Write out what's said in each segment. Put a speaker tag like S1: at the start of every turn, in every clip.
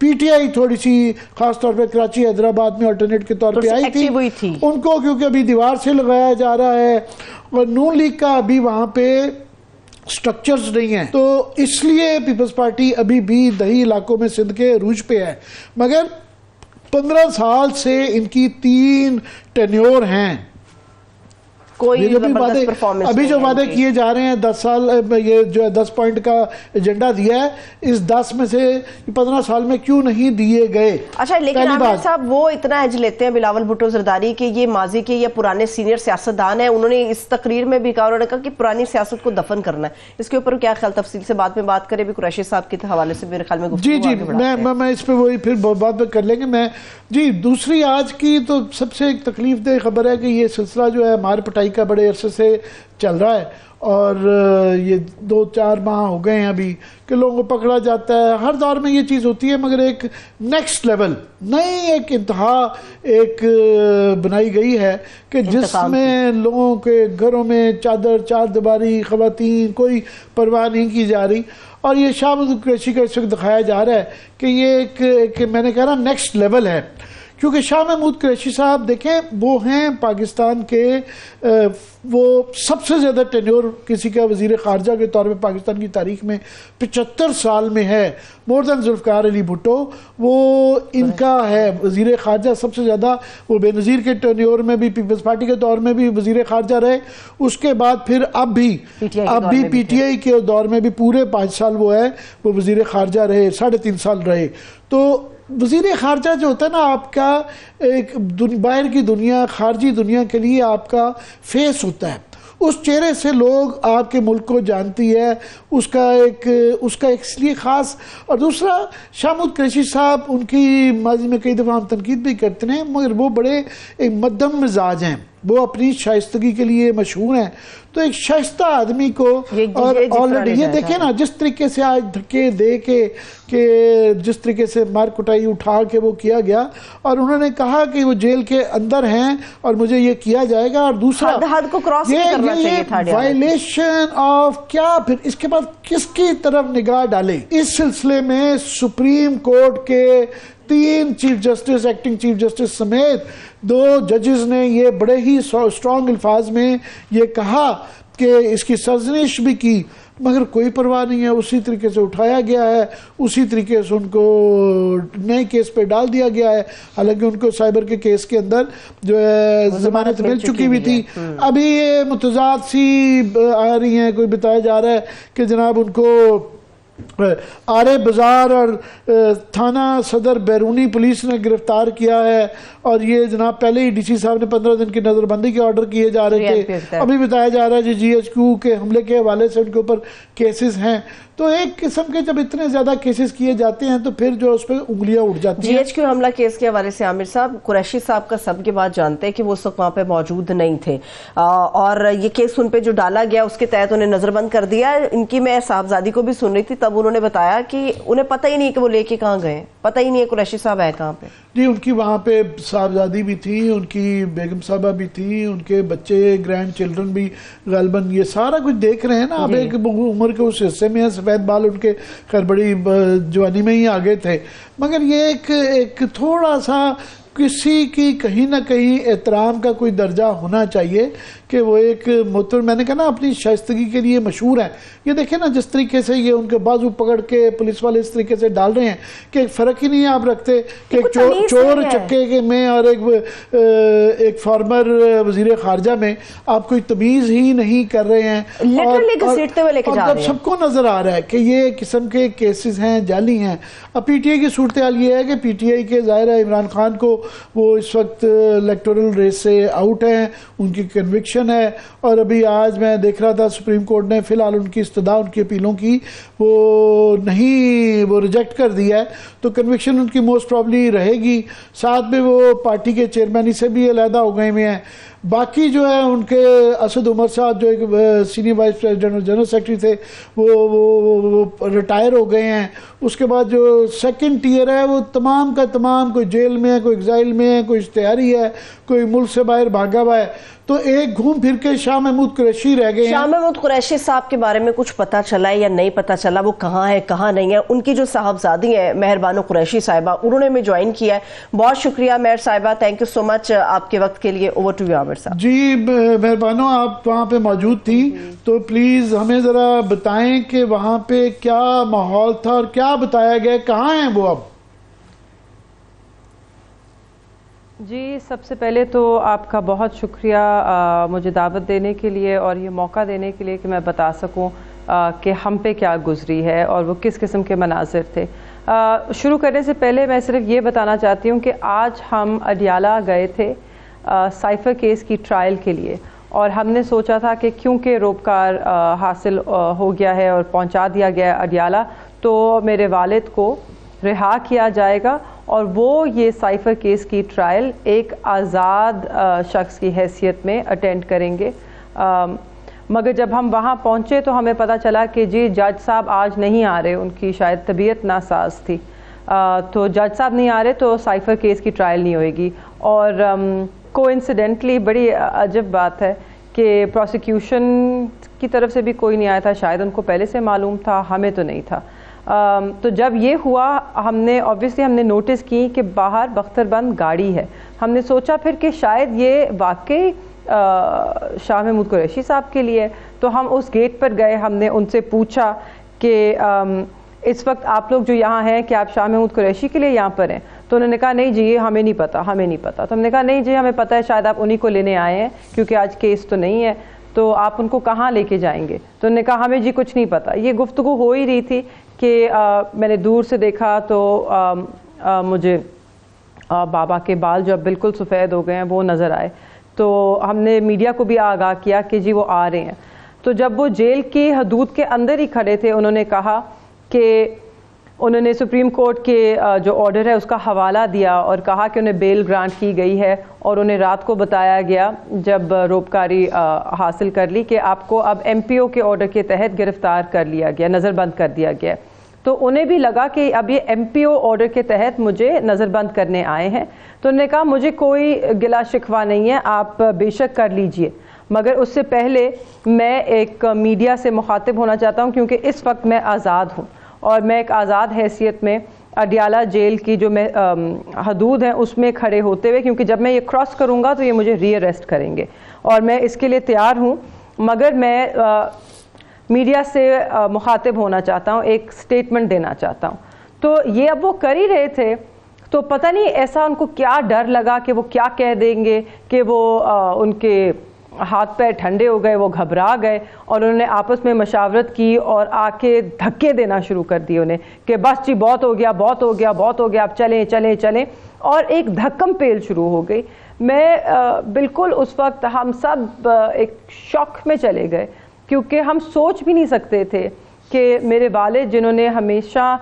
S1: P T I تھوڑی سی خاص طور پہ کراچی حیدرآباد میں آلٹرنیٹ کے طور پہ آئی تھی ان کو، کیونکہ ابھی دیوار سے لگایا جا رہا ہے اور نون لیگ کا ابھی وہاں پہ سٹرکچرز نہیں ہیں، تو اس لیے پیپلز پارٹی ابھی بھی دیہی علاقوں میں سندھ کے عروج پہ ہے. مگر 15 سال سے ان کی 3 ٹینیور ہیں.
S2: کوئی
S1: ابھی جو وعدے کیے جا رہے ہیں 10 سال، یہ جو 10 پوائنٹ کا ایجنڈا دیا ہے، اس 10 میں سے 15 سال میں کیوں نہیں دیے گئے؟
S2: اچھا، لیکن عامر صاحب وہ اتنا ایج لیتے ہیں بلاول بھٹو زرداری کہ یہ ماضی کے یا پرانے سینئر سیاستدان ہیں. انہوں نے اس تقریر میں بھی کہا، انہوں نے کہا کہ پرانی سیاست کو دفن کرنا ہے. اس کے اوپر کیا خیال؟ تفصیل سے بعد میں بات کریں. بھی قریشی صاحب کے حوالے سے میرے خیال میں
S1: جی میں اس پہ وہی پھر بات کر لیں گے. جی دوسری آج کی تو سب سے ایک تکلیف دہ خبر ہے کہ یہ سلسلہ جو ہے مار پٹائی کا بڑے عرصے سے چل رہا ہے، اور یہ 2-4 ماہ ہو گئے ہیں ابھی کہ لوگوں کو پکڑا جاتا ہے. ہر دور میں یہ چیز ہوتی ہے، مگر ایک نیکسٹ لیول نئی ایک انتہا ایک بنائی گئی ہے کہ جس میں لوگوں کے گھروں میں چار دیواری، خواتین، کوئی پرواہ نہیں کی جا رہی. اور یہ شاہ محمود قریشی کا اس وقت دکھایا جا رہا ہے کہ یہ ایک میں نے کہا نا نیکسٹ لیول ہے. کیونکہ شاہ محمود قریشی صاحب دیکھیں وہ ہیں پاکستان کے وہ سب سے زیادہ ٹینیور کسی کا وزیر خارجہ کے طور پہ پاکستان کی تاریخ میں 75 سال میں ہے، مور دین ذوالفقار علی بھٹو. وہ ان کا ہے وزیر خارجہ سب سے زیادہ. وہ بے نظیر کے ٹینیور میں بھی پیپلز پارٹی کے دور میں بھی وزیر خارجہ رہے، اس کے بعد پھر اب بھی پی ٹی آئی کے دور میں بھی پورے 5 سال وہ ہے وہ وزیر خارجہ رہے، 3.5 سال رہے. تو وزیر خارجہ جو ہوتا ہے نا آپ کا ایک باہر کی دنیا، خارجی دنیا کے لیے آپ کا فیس ہوتا ہے. اس چہرے سے لوگ آپ کے ملک کو جانتی ہے، اس کا ایک اس لیے خاص. اور دوسرا شاہ محمود قریشی صاحب، ان کی ماضی میں کئی دفعہ ہم تنقید بھی کرتے ہیں، مگر وہ بڑے ایک مدھم مزاج ہیں، وہ اپنی شائستگی کے لیے مشہور ہیں. تو ایک شائستہ آدمی کو، اور آلریڈی یہ دیکھیں نا جس طریقے سے آج دھکے دے کے کہ جس طریقے سے مار کٹائی اٹھا کے وہ کیا گیا، اور انہوں نے کہا کہ وہ جیل کے اندر ہیں اور مجھے یہ کیا جائے گا. اور دوسرا
S2: حد کو کراس نہیں کرنا چاہیے تھا،
S1: وائلیشن آف کیا، پھر اس کے بعد کس کی طرف نگاہ ڈالے. اس سلسلے میں سپریم کورٹ کے 3 chief justice, acting chief justice سمیت 2 ججز نے یہ بڑے ہی سٹرونگ الفاظ میں یہ کہا کہ اس کی سرزنش بھی کی، مگر کوئی پرواہ نہیں ہے. اسی طریقے سے اٹھایا گیا ہے، اسی طریقے سے ان کو نئے کیس پہ ڈال دیا گیا ہے. حالانکہ ان کو سائبر کے کیس کے اندر جو ہے ضمانت مل چکی ہوئی تھی. ابھی یہ متضاد سی آ رہی ہیں، کوئی بتایا جا رہا ہے کہ جناب ان کو آرے بازار اور تھانہ صدر بیرونی پولیس نے گرفتار کیا ہے، اور یہ جناب پہلے ہی ڈی سی صاحب نے 15 دن کی نظر بندی کے آرڈر کیے جا رہے تھے. ابھی بتایا جا رہا ہے جی ایچ کیو کے حملے کے حوالے سے ان کے اوپر کیسز ہیں. تو ایک قسم کے جب اتنے زیادہ کیسز کیے جاتے ہیں تو پھر جو اس پہ انگلیاں اٹھ جاتی ہیں.
S2: جی ایچ کیو حملہ کیس کے حوالے سے عامر صاحب، قریشی صاحب کا سب کے بعد جانتے ہیں کہ وہ اس وقت وہاں پہ موجود نہیں تھے، اور یہ کیس ان پہ جو ڈالا گیا اس کے تحت انہیں نظر بند کر دیا. ان کی میں صاحبزادی کو بھی سن رہی تھی، تب انہوں نے بتایا کہ انہیں پتہ ہی نہیں کہ وہ لے کے کہاں گئے، پتہ ہی نہیں ہے قریشی صاحب ہے کہاں پہ.
S1: جی ان کی وہاں پہ صاحبزادی بھی تھی، ان کی بیگم صاحبہ بھی تھی، ان کے بچے گرینڈ چلڈرن بھی غالباً یہ سارا کچھ دیکھ رہے ہیں نا. اب ایک عمر کے اس حصے میں ہے، سفید بال ان کے خیر بڑی جوانی میں ہی آگے تھے. مگر یہ ایک تھوڑا سا کسی کی کہیں نہ کہیں احترام کا کوئی درجہ ہونا چاہیے کہ وہ ایک میں نے کہا نا اپنی شائستگی کے لیے مشہور ہیں. یہ دیکھیں نا جس طریقے سے یہ ان کے بازو پکڑ کے پولیس والے اس طریقے سے ڈال رہے ہیں کہ ایک فرق ہی نہیں آپ رکھتے کہ ایک چور چکے کے میں اور ایک فارمر وزیر خارجہ میں آپ کوئی تمیز ہی نہیں کر رہے ہیں. اور سب کو نظر آ رہا ہے کہ یہ قسم کے کیسز ہیں، جعلی ہیں. اب پی ٹی آئی کی صورتحال یہ ہے کہ پی ٹی آئی کے ظاہر ہے عمران خان کو وہ اس وقت الیکٹورل ریس سے آؤٹ ہیں، ان کی کنوکشن ہے. اور ابھی آج میں دیکھ رہا تھا سپریم کورٹ نے فی الحال ان کی استدعا، ان کی اپیلوں کی وہ ریجیکٹ کر دیا ہے. تو کنوکشن ان کی موسٹ پرابلی رہے گی. ساتھ میں وہ پارٹی کے چیئرمینی سے بھی علیحدہ ہو گئے ہوئے ہیں. باقی جو ہے ان کے اسد عمر صاحب جو ایک سینئر وائس پریزیڈنٹ اور جنرل سیکرٹری تھے وہ ریٹائر ہو گئے ہیں. اس کے بعد جو سیکنڈ ٹیئر ہے وہ تمام کا تمام کوئی جیل میں ہے، کوئی ایگزائل میں ہے، کوئی اشتہاری ہے، کوئی ملک سے باہر بھاگا ہوا ہے. تو ایک گھوم پھر کے شاہ محمود قریشی رہ گئے ہیں.
S2: شاہ محمود قریشی صاحب کے بارے میں کچھ پتا چلا ہے یا نہیں پتا چلا؟ وہ کہاں ہے کہاں نہیں ہے؟ ان کی جو صاحبزادی ہیں مہر بانو قریشی صاحبہ، انہوں نے ہمیں جوائن کیا ہے. بہت شکریہ مہر صاحبہ، تھینک یو سو مچ آپ کے وقت کے لیے. اوور ٹو یو عامر صاحب.
S1: جی مہر بانو، آپ وہاں پہ موجود تھی تو پلیز ہمیں ذرا بتائیں کہ وہاں پہ کیا ماحول تھا اور کیا بتایا گیا، کہاں ہیں وہ اب؟
S3: جی سب سے پہلے تو آپ کا بہت شکریہ مجھے دعوت دینے کے لیے اور یہ موقع دینے کے لیے کہ میں بتا سکوں کہ ہم پہ کیا گزری ہے اور وہ کس قسم کے مناظر تھے. شروع کرنے سے پہلے میں صرف یہ بتانا چاہتی ہوں کہ آج ہم اڈیالہ گئے تھے سائفر کیس کی ٹرائل کے لیے، اور ہم نے سوچا تھا کہ کیونکہ روپکار حاصل ہو گیا ہے اور پہنچا دیا گیا ہے اڈیالہ، تو میرے والد کو رہا کیا جائے گا اور وہ یہ سائفر کیس کی ٹرائل ایک آزاد شخص کی حیثیت میں اٹینڈ کریں گے. مگر جب ہم وہاں پہنچے تو ہمیں پتہ چلا کہ جی جج صاحب آج نہیں آ رہے، ان کی شاید طبیعت ناساز تھی، تو جج صاحب نہیں آ رہے تو سائفر کیس کی ٹرائل نہیں ہوئے گی. اور کوئنسیڈنٹلی بڑی عجب بات ہے کہ پروسیکیوشن کی طرف سے بھی کوئی نہیں آیا تھا، شاید ان کو پہلے سے معلوم تھا، ہمیں تو نہیں تھا. تو جب یہ ہوا ہم نے نوٹس کی کہ باہر بختر بند گاڑی ہے. ہم نے سوچا پھر کہ شاید یہ واقعی شاہ محمود قریشی صاحب کے لیے. تو ہم اس گیٹ پر گئے، ہم نے ان سے پوچھا کہ اس وقت آپ لوگ جو یہاں ہیں کہ آپ شاہ محمود قریشی کے لیے یہاں پر ہیں؟ تو انہوں نے کہا نہیں جی یہ ہمیں نہیں پتا، ہمیں نہیں پتا. تو ہم نے کہا نہیں جی ہمیں پتہ ہے، شاید آپ انہی کو لینے آئے ہیں کیونکہ آج کیس تو نہیں ہے، تو آپ ان کو کہاں لے کے جائیں گے؟ تو انہوں نے کہا ہمیں جی کچھ نہیں پتا. یہ گفتگو ہو ہی رہی تھی کہ میں نے دور سے دیکھا تو مجھے بابا کے بال جو اب بالکل سفید ہو گئے ہیں وہ نظر آئے. تو ہم نے میڈیا کو بھی آگاہ کیا کہ جی وہ آ رہے ہیں. تو جب وہ جیل کی حدود کے اندر ہی کھڑے تھے، انہوں نے کہا کہ انہوں نے سپریم کورٹ کے جو آرڈر ہے اس کا حوالہ دیا اور کہا کہ انہیں بیل گرانٹ کی گئی ہے، اور انہیں رات کو بتایا گیا جب روپکاری حاصل کر لی کہ آپ کو اب ایم پی او کے آرڈر کے تحت گرفتار کر لیا گیا، نظر بند کر دیا گیا. تو انہیں بھی لگا کہ اب یہ ایم پی او آرڈر کے تحت مجھے نظر بند کرنے آئے ہیں. تو انہوں نے کہا مجھے کوئی گلا شکوہ نہیں ہے، آپ بے شک کر لیجئے، مگر اس سے پہلے میں ایک میڈیا سے مخاطب ہونا چاہتا ہوں کیونکہ اس وقت میں آزاد ہوں اور میں ایک آزاد حیثیت میں اڈیالہ جیل کی جو میں حدود ہیں اس میں کھڑے ہوتے ہوئے، کیونکہ جب میں یہ کراس کروں گا تو یہ مجھے ری اریسٹ کریں گے اور میں اس کے لیے تیار ہوں، مگر میں میڈیا سے مخاطب ہونا چاہتا ہوں، ایک سٹیٹمنٹ دینا چاہتا ہوں. تو یہ اب وہ کر ہی رہے تھے تو پتہ نہیں ایسا ان کو کیا ڈر لگا کہ وہ کیا کہہ دیں گے کہ وہ ان کے ہاتھ پیر ٹھنڈے ہو گئے، وہ گھبرا گئے اور انہوں نے آپس میں مشاورت کی اور آ کے دھکے دینا شروع کر دیے انہیں کہ بس جی بہت ہو گیا بہت ہو گیا بہت ہو گیا، اب چلیں چلیں چلیں، اور ایک دھکم پیل شروع ہو گئی. میں بالکل اس وقت ہم سب ایک شوق میں چلے گئے کیونکہ ہم سوچ بھی نہیں سکتے تھے کہ میرے والد جنہوں نے ہمیشہ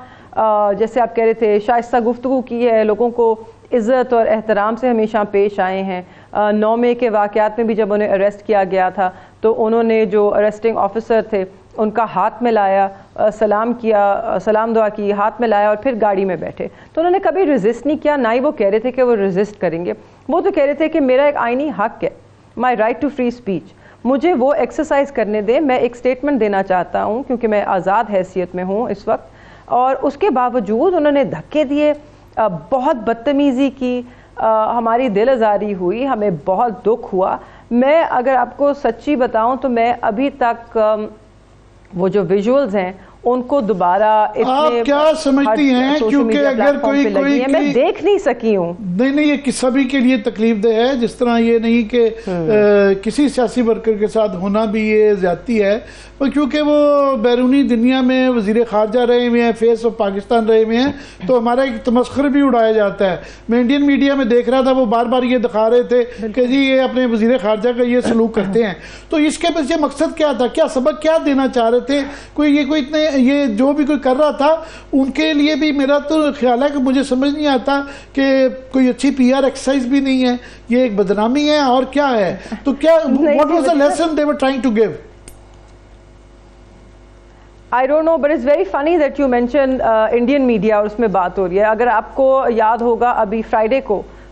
S3: جیسے آپ کہہ رہے تھے شائستہ گفتگو کی ہے، لوگوں کو عزت اور احترام سے ہمیشہ پیش آئے ہیں. 9 مئی کے واقعات میں بھی جب انہیں اریسٹ کیا گیا تھا تو انہوں نے جو اریسٹنگ آفیسر تھے ان کا ہاتھ میں لایا، سلام کیا، سلام دعا کی، ہاتھ میں لایا اور پھر گاڑی میں بیٹھے. تو انہوں نے کبھی ریزسٹ نہیں کیا، نہ ہی وہ کہہ رہے تھے کہ وہ ریزسٹ کریں گے. وہ تو کہہ رہے تھے کہ میرا ایک آئینی حق ہے، my right to free speech, مجھے وہ ایکسرسائز کرنے دیں، میں ایک سٹیٹمنٹ دینا چاہتا ہوں کیونکہ میں آزاد حیثیت میں ہوں اس وقت. اور اس کے باوجود انہوں نے دھکے دیے، بہت بدتمیزی کی، ہماری دل آزاری ہوئی، ہمیں بہت دکھ ہوا. میں اگر آپ کو سچی بتاؤں تو میں ابھی تک وہ جو ویژولز ہیں ان کو دوبارہ
S1: آپ کیا سمجھتی ہیں کیونکہ اگر کوئی
S3: میں دیکھ نہیں سکی ہوں.
S1: نہیں یہ سبھی کے لیے تکلیف دہ ہے، جس طرح یہ نہیں کہ کسی سیاسی ورکر کے ساتھ ہونا بھی یہ زیادتی ہے، کیونکہ وہ بیرونی دنیا میں وزیر خارجہ رہے ہوئے ہیں، فیس آف پاکستان رہے ہوئے ہیں، تو ہمارا ایک تمسخر بھی اڑایا جاتا ہے. میں انڈین میڈیا میں دیکھ رہا تھا وہ بار بار یہ دکھا رہے تھے کہ جی یہ اپنے وزیر خارجہ کا یہ سلوک کرتے ہیں. تو اس کے پیچھے مقصد کیا تھا؟ کیا سبق کیا دینا چاہ رہے تھے؟ کوئی اتنے یہ جو بھی کوئی کر رہا تھا ان کے لیے بھی میرا تو خیال ہے کہ مجھے سمجھ نہیں آتا کہ کوئی اچھی پی آر ایکسرسائز بھی نہیں ہے، یہ ایک بدنامی ہے اور کیا ہے. تو کیا what was the lesson they were trying to give?
S3: I don't know, but it's very funny that you mentioned Indian media اور اس میں بات ہو رہی ہے. اگر آپ کو یاد ہوگا ابھی فرائیڈے کو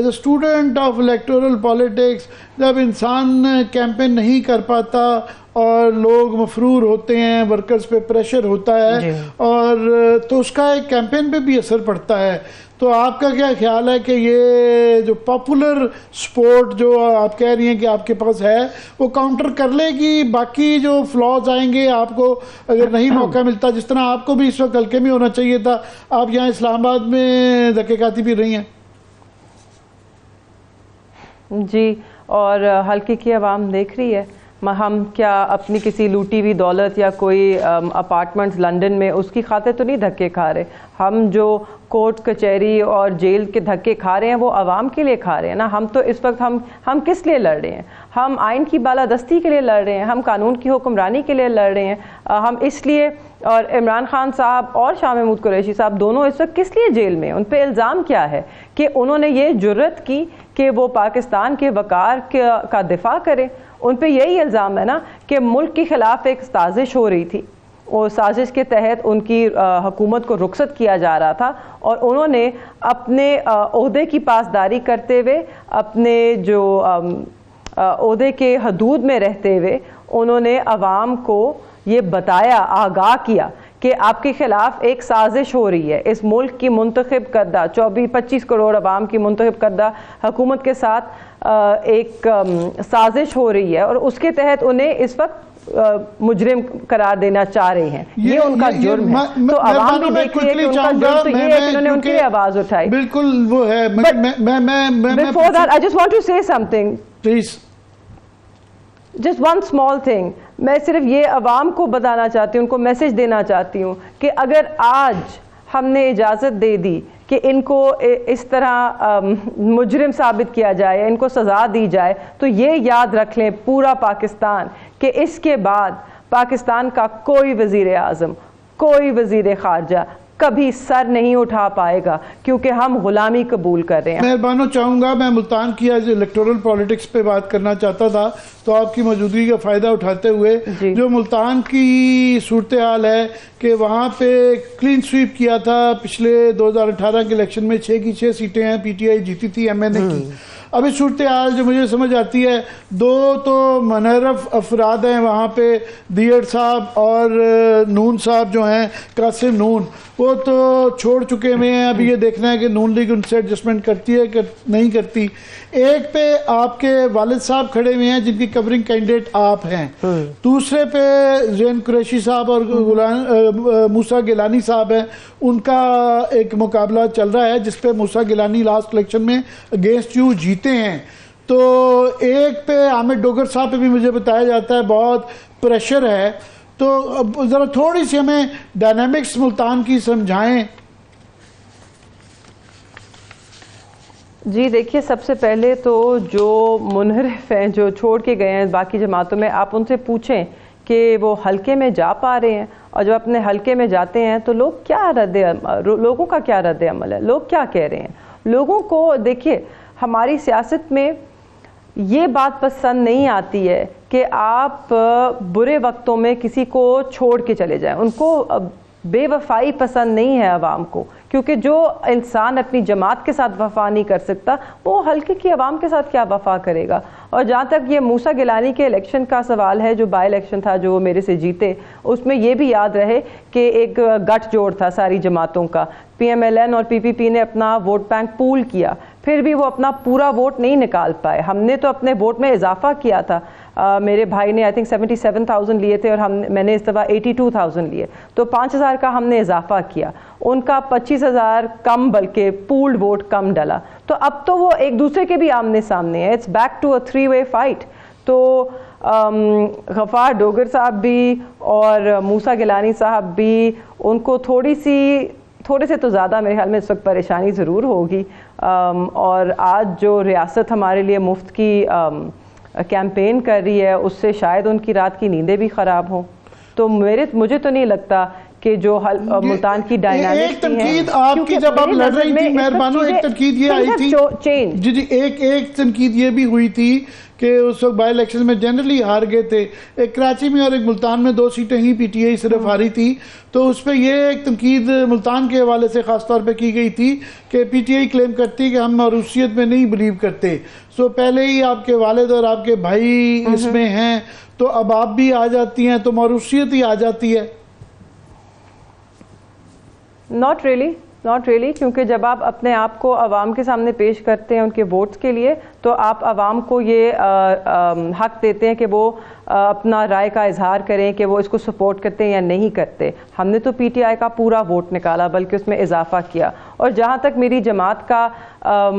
S1: as a student of electoral politics جب انسان کیمپین نہیں کر پاتا اور لوگ مفرور ہوتے ہیں، ورکرز پہ پریشر ہوتا ہے اور تو اس کا ایک کیمپین پہ بھی اثر پڑتا ہے. تو آپ کا کیا خیال ہے کہ یہ جو پاپولر سپورٹ جو آپ کہہ رہی ہیں کہ آپ کے پاس ہے وہ کاؤنٹر کر لے گی باقی جو فلاز آئیں گے آپ کو اگر نہیں موقع ملتا، جس طرح آپ کو بھی اس وقت حلقے میں ہونا چاہیے تھا، آپ یہاں اسلام آباد میں دھکے کھاتی بھی رہی ہیں؟
S3: جی، اور حلقے کی عوام دیکھ رہی ہے. ہم کیا اپنی کسی لوٹی ہوئی دولت یا کوئی اپارٹمنٹس لنڈن میں اس کی خاطر تو نہیں دھکے کھا رہے. ہم جو کورٹ کچہری اور جیل کے دھکے کھا رہے ہیں وہ عوام کے لیے کھا رہے ہیں نا. ہم تو اس وقت ہم کس لیے لڑ رہے ہیں؟ ہم آئین کی بالادستی کے لیے لڑ رہے ہیں، ہم قانون کی حکمرانی کے لیے لڑ رہے ہیں. ہم اس لیے، اور عمران خان صاحب اور شاہ محمود قریشی صاحب دونوں اس وقت کس لیے جیل میں؟ ان پہ الزام کیا ہے کہ انہوں نے یہ جرت کی کہ وہ پاکستان کے وقار کا دفاع کرے. ان پہ یہی الزام ہے نا کہ ملک کے خلاف ایک سازش ہو رہی تھی، اور سازش کے تحت ان کی حکومت کو رخصت کیا جا رہا تھا، اور انہوں نے اپنے عہدے کی پاسداری کرتے ہوئے، اپنے جو عہدے کے حدود میں رہتے ہوئے انہوں نے عوام کو یہ بتایا، آگاہ کیا کہ آپ کے خلاف ایک سازش ہو رہی ہے. اس ملک کی منتخب کردہ 24-25 کروڑ عوام کی منتخب کردہ حکومت کے ساتھ ایک سازش ہو رہی ہے، اور اس کے تحت انہیں اس وقت مجرم قرار دینا چاہ رہے ہیں. یہ ان کا جرم ہے. تو عوام بھی دیکھ رہی ہے کہ ان کا جرم تو یہ ہے کہ انہوں نے ان کی آواز اٹھائی.
S1: بالکل وہ ہے.
S3: Before that, I just want to say something.
S1: Please.
S3: Just one small thing. میں صرف یہ عوام کو بتانا چاہتی ہوں، ان کو میسج دینا چاہتی ہوں کہ اگر آج ہم نے اجازت دے دی کہ ان کو اس طرح مجرم ثابت کیا جائے، ان کو سزا دی جائے، تو یہ یاد رکھ لیں پورا پاکستان کہ اس کے بعد پاکستان کا کوئی وزیر اعظم، کوئی وزیر خارجہ کبھی سر نہیں اٹھا پائے گا، کیونکہ ہم غلامی قبول کر رہے ہیں.
S1: مہربانوں چاہوں گا، میں ملتان کی آج الیکٹورل پالیٹکس پہ بات کرنا چاہتا تھا، تو آپ کی موجودگی کا فائدہ اٹھاتے ہوئے جو ملتان کی صورتحال ہے کہ وہاں پہ کلین سویپ کیا تھا پچھلے 2018 کے الیکشن میں، 6 کی 6 سیٹیں ہیں پی ٹی آئی جیتی تھی ایم این اے کی. اب اس صورتحال جو مجھے سمجھ آتی ہے، 2 تو منحرف افراد ہیں وہاں پہ، دیئر صاحب اور نون صاحب جو ہیں، قاسم نون، وہ تو چھوڑ چکے ہوئے ہیں. اب یہ دیکھنا ہے کہ نون لیگ ان سے ایڈجسٹمنٹ کرتی ہے کہ نہیں کرتی. ایک پہ آپ کے والد صاحب کھڑے ہوئے ہیں جن کی کورنگ کینڈیڈیٹ آپ ہیں، دوسرے پہ زین قریشی صاحب اور موسیٰ گیلانی صاحب ہیں. ان کا ایک مقابلہ چل رہا ہے جس پہ موسیٰ گیلانی لاسٹ الیکشن میں اگینسٹ یو جیتے ہیں. تو ایک پہ حامد ڈوگر صاحب پہ بھی مجھے بتایا جاتا ہے بہت پریشر ہے. تو ذرا تھوڑی سی ہمیں ڈائنامکس ملتان کی سمجھائیں.
S3: جی دیکھیے، سب سے پہلے تو جو منحرف ہیں، جو چھوڑ کے گئے ہیں باقی جماعتوں میں، آپ ان سے پوچھیں کہ وہ حلقے میں جا پا رہے ہیں، اور جب اپنے حلقے میں جاتے ہیں تو لوگوں کا کیا رد عمل ہے، لوگ کیا کہہ رہے ہیں. لوگوں کو دیکھیے، ہماری سیاست میں یہ بات پسند نہیں آتی ہے کہ آپ برے وقتوں میں کسی کو چھوڑ کے چلے جائیں. ان کو بے وفائی پسند نہیں ہے عوام کو، کیونکہ جو انسان اپنی جماعت کے ساتھ وفا نہیں کر سکتا وہ حلقے کی عوام کے ساتھ کیا وفا کرے گا. اور جہاں تک یہ موسیٰ گیلانی کے الیکشن کا سوال ہے، جو بائی الیکشن تھا جو وہ میرے سے جیتے، اس میں یہ بھی یاد رہے کہ ایک گٹھ جوڑ تھا ساری جماعتوں کا. پی ایم ایل این اور پی پی پی نے اپنا ووٹ بینک پول کیا، پھر بھی وہ اپنا پورا ووٹ نہیں نکال پائے. ہم نے تو اپنے ووٹ میں اضافہ کیا تھا. میرے بھائی نے آئی تھنک 77,000 لیے تھے اور میں نے اس دفعہ 82,000 لیے، تو 5,000 کا ہم نے اضافہ کیا. ان کا 25,000 کم، بلکہ پولڈ ووٹ کم ڈلا. تو اب تو وہ ایک دوسرے کے بھی آمنے سامنے ہیں. It's back to a 3-way fight. تو غفار ڈوگر صاحب بھی اور موسیٰ گیلانی صاحب بھی، ان کو تھوڑے سے تو زیادہ میرے خیال میں اس وقت پریشانی ضرور ہوگی. اور آج جو ریاست ہمارے لیے مفت کی کیمپین کر رہی ہے، اس سے شاید ان کی رات کی نیندیں بھی خراب ہوں. تو مجھے تو نہیں لگتا کہ جو ملتان کی ڈائنامکس
S1: ایک تنقید آپ کی جب آپ لڑ رہی تھی مہربانو، ایک تنقید یہ آئی تھی جی ایک تنقید یہ بھی ہوئی تھی کہ اس وقت بائی الیکشن میں جنرلی ہار گئے تھے، ایک کراچی میں اور ایک ملتان میں 2 سیٹیں ہی پی ٹی آئی صرف ہاری تھی، تو اس پہ یہ ایک تنقید ملتان کے حوالے سے خاص طور پہ کی گئی تھی کہ پی ٹی آئی کلیم کرتی کہ ہم موروثیت میں نہیں بلیو کرتے، سو پہلے ہی آپ کے والد اور آپ کے بھائی اس میں ہیں تو اب آپ بھی آ جاتی ہیں تو موروثیت ہی آ جاتی ہے.
S3: ناٹ ریئلی کیونکہ جب آپ اپنے آپ کو عوام کے سامنے پیش کرتے ہیں ان کے ووٹس کے لیے تو آپ عوام کو یہ حق دیتے ہیں کہ وہ اپنا رائے کا اظہار کریں کہ وہ اس کو سپورٹ کرتے ہیں یا نہیں کرتے. ہم نے تو پی ٹی آئی کا پورا ووٹ نکالا بلکہ اس میں اضافہ کیا، اور جہاں تک میری جماعت کا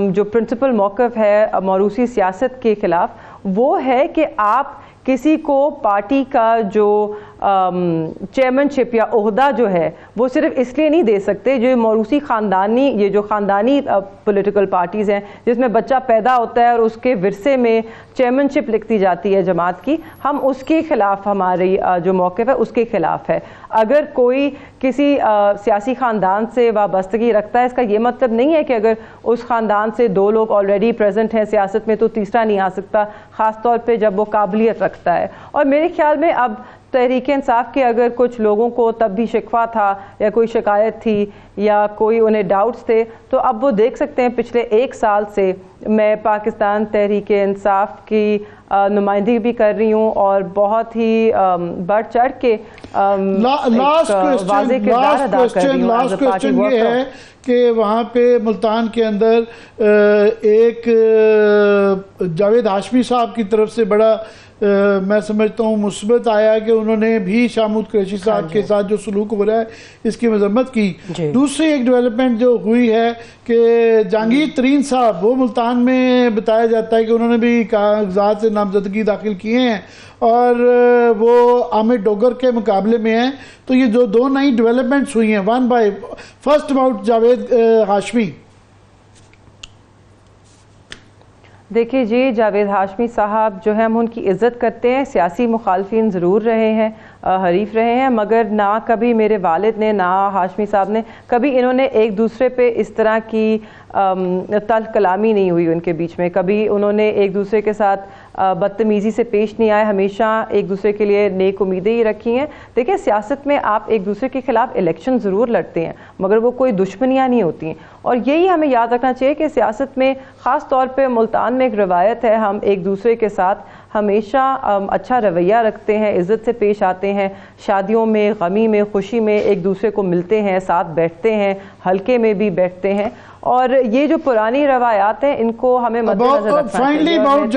S3: جو پرنسپل موقف ہے موروثی سیاست کے خلاف وہ ہے کہ آپ کسی کو پارٹی کا جو چیئرمین شپ یا عہدہ جو ہے وہ صرف اس لیے نہیں دے سکتے. جو موروثی خاندانی یہ جو خاندانی پولیٹیکل پارٹیز ہیں جس میں بچہ پیدا ہوتا ہے اور اس کے ورثے میں چیئرمین شپ لکھتی جاتی ہے جماعت کی، ہم اس کے خلاف ہماری جو موقف ہے اس کے خلاف ہے. اگر کوئی کسی سیاسی خاندان سے وابستگی رکھتا ہے اس کا یہ مطلب نہیں ہے کہ اگر اس خاندان سے 2 لوگ آلریڈی پریزنٹ ہیں سیاست میں تو تیسرا نہیں آ سکتا، خاص طور پہ جب وہ قابلیت رکھتا ہے. اور میرے خیال میں اب تحریک انصاف کے اگر کچھ لوگوں کو تب بھی شکوہ تھا یا کوئی شکایت تھی یا کوئی انہیں ڈاؤٹس تھے تو اب وہ دیکھ سکتے ہیں پچھلے 1 سال سے میں پاکستان تحریک انصاف کی نمائندگی بھی کر رہی ہوں اور بہت ہی بڑھ چڑھ کے واضح کردار ادا کر رہی ہوں.
S1: لاسٹ کوسچن یہ ہے کہ وہاں پہ ملتان کے اندر ایک جاوید ہاشمی صاحب کی طرف سے بڑا میں سمجھتا ہوں مثبت آیا کہ انہوں نے بھی شامود قریشی صاحب کے ساتھ جو سلوک ہو رہا ہے اس کی مذمت کی. دوسری ایک ڈیولپمنٹ جو ہوئی ہے کہ جہانگیر ترین صاحب وہ ملتان میں بتایا جاتا ہے کہ انہوں نے بھی کاغذات سے نامزدگی داخل کیے ہیں اور وہ عامر ڈوگر کے مقابلے میں ہیں. تو یہ جو 2 نئی ڈیولپمنٹس ہوئی ہیں one by first about Javed Hashmi.
S3: دیکھیے جی جاوید ہاشمی صاحب جو ہے ہم ان کی عزت کرتے ہیں، سیاسی مخالفین ضرور رہے ہیں، حریف رہے ہیں، مگر نہ کبھی میرے والد نے نہ ہاشمی صاحب نے کبھی انہوں نے ایک دوسرے پہ اس طرح کی تلخ کلامی نہیں ہوئی ان کے بیچ میں. کبھی انہوں نے ایک دوسرے کے ساتھ بدتمیزی سے پیش نہیں آئے، ہمیشہ ایک دوسرے کے لیے نیک امیدیں ہی رکھی ہیں. دیکھیں سیاست میں آپ ایک دوسرے کے خلاف الیکشن ضرور لڑتے ہیں مگر وہ کوئی دشمنیاں نہیں ہوتی ہیں، اور یہی ہمیں یاد رکھنا چاہیے کہ سیاست میں خاص طور پہ ملتان میں ایک روایت ہے، ہم ایک دوسرے کے ساتھ ہمیشہ اچھا رویہ رکھتے ہیں، عزت سے پیش آتے ہیں، شادیوں میں غمی میں خوشی میں ایک دوسرے کو ملتے ہیں، ساتھ بیٹھتے ہیں، حلقے میں بھی بیٹھتے ہیں. اور یہ جو پرانی روایات ہیں ان کو ہمیں مد نظر رکھنا چاہیے.
S1: Finally about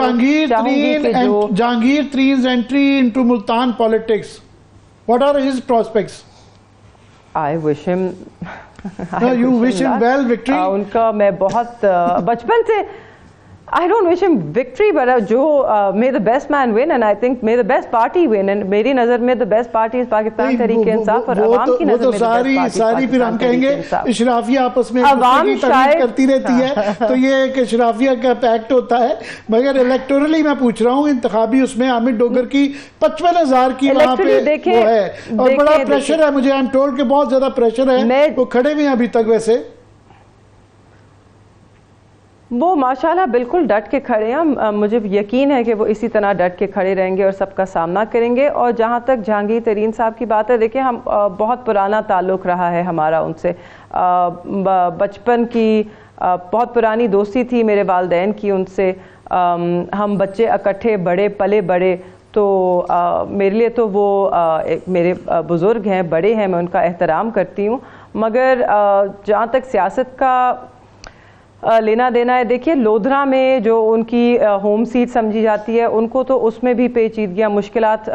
S1: Jahangir Tareen's entry into Multan politics. What are his prospects?
S3: I wish him
S1: you wish him well victory.
S3: ان کا میں بہت بچپن سے I don't wish him victory, but may the best man win, and I think may the best party win. And میری نظر میں the best party is Pakistan Tehreek Insaf اور عوام کی نظر میں the best
S1: ساری پھر ہم کہیں گے اشرافیہ آپس میں عوام تعریف کرتی رہتی ہے تو یہ ایک اشرافیہ کا پیکٹ ہوتا ہے. مگر الیکٹورلی میں پوچھ رہا ہوں انتخابی اس میں عامر ڈوگر کی 55,000 کی وہاں پہ وہ ہے اور بڑا پریشر ہے. مجھے I'm told کہ بہت زیادہ پریشر ہے، وہ کھڑے بھی ہیں ابھی تک. ویسے
S3: وہ ماشاءاللہ بالکل ڈٹ کے کھڑے ہیں، مجھے یقین ہے کہ وہ اسی طرح ڈٹ کے کھڑے رہیں گے اور سب کا سامنا کریں گے. اور جہاں تک جہانگیر ترین صاحب کی بات ہے، دیکھیں ہم بہت پرانا تعلق رہا ہے ہمارا ان سے، بچپن کی بہت پرانی دوستی تھی میرے والدین کی ان سے. ہم بچے اکٹھے بڑے پلے بڑے، تو میرے لیے تو وہ میرے بزرگ ہیں، بڑے ہیں، میں ان کا احترام کرتی ہوں. مگر جہاں تک سیاست کا لینا دینا ہے، دیکھیے لودھرا میں جو ان کی ہوم سیٹ سمجھی جاتی ہے ان کو تو اس میں بھی پیچیدگیاں مشکلات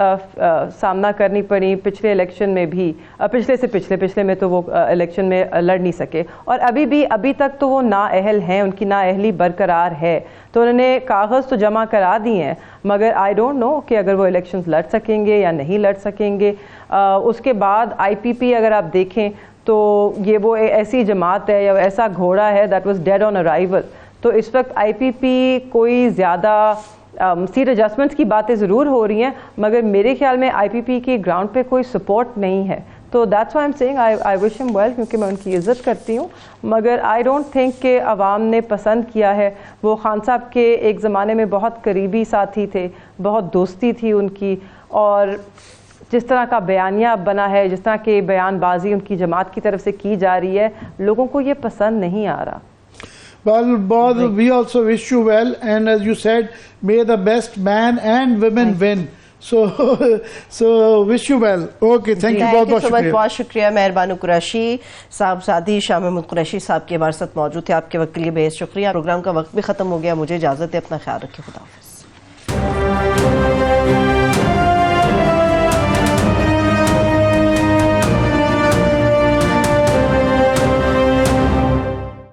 S3: سامنا کرنی پڑی پچھلے الیکشن میں بھی، پچھلے میں تو وہ الیکشن میں لڑ نہیں سکے، اور ابھی تک تو وہ نااہل ہیں، ان کی نااہلی برقرار ہے. تو انہوں نے کاغذ تو جمع کرا دی ہیں مگر آئی ڈونٹ نو کہ اگر وہ الیکشنز لڑ سکیں گے یا نہیں لڑ سکیں گے. اس کے بعد آئی پی پی اگر آپ دیکھیں تو یہ وہ ایسی جماعت ہے یا ایسا گھوڑا ہے that was dead on arrival. تو اس وقت آئی پی پی کوئی زیادہ سیٹ ایڈجسٹمنٹس کی باتیں ضرور ہو رہی ہیں مگر میرے خیال میں آئی پی پی کی گراؤنڈ پہ کوئی سپورٹ نہیں ہے. تو دیٹس وائی ایم سیئنگ آئی وش ہم ویل، کیونکہ میں ان کی عزت کرتی ہوں، مگر آئی ڈونٹ تھنک کہ عوام نے پسند کیا ہے. وہ خان صاحب کے ایک زمانے میں بہت قریبی ساتھی تھے، بہت دوستی تھی ان کی، اور جس طرح کا بیانیہ اب بنا ہے، جس طرح کی بیان بازی ان کی جماعت کی طرف سے کی جا رہی ہے، لوگوں کو یہ پسند نہیں آ رہا.
S1: Well, both we also wish you well, and as you said, may the best man and women win. So wish you well. Okay, thank you. بہت بہت شکریہ.
S2: بہت شکریہ. مہربان قریشی صاحب سادی شاہ محمود قریشی صاحب کے ہمارے ساتھ موجود تھے. آپ کے وقت کے لیے بے حد شکریہ. پروگرام کا وقت بھی ختم ہو گیا، مجھے اجازت ہے. اپنا خیال رکھیں. خدا حافظ.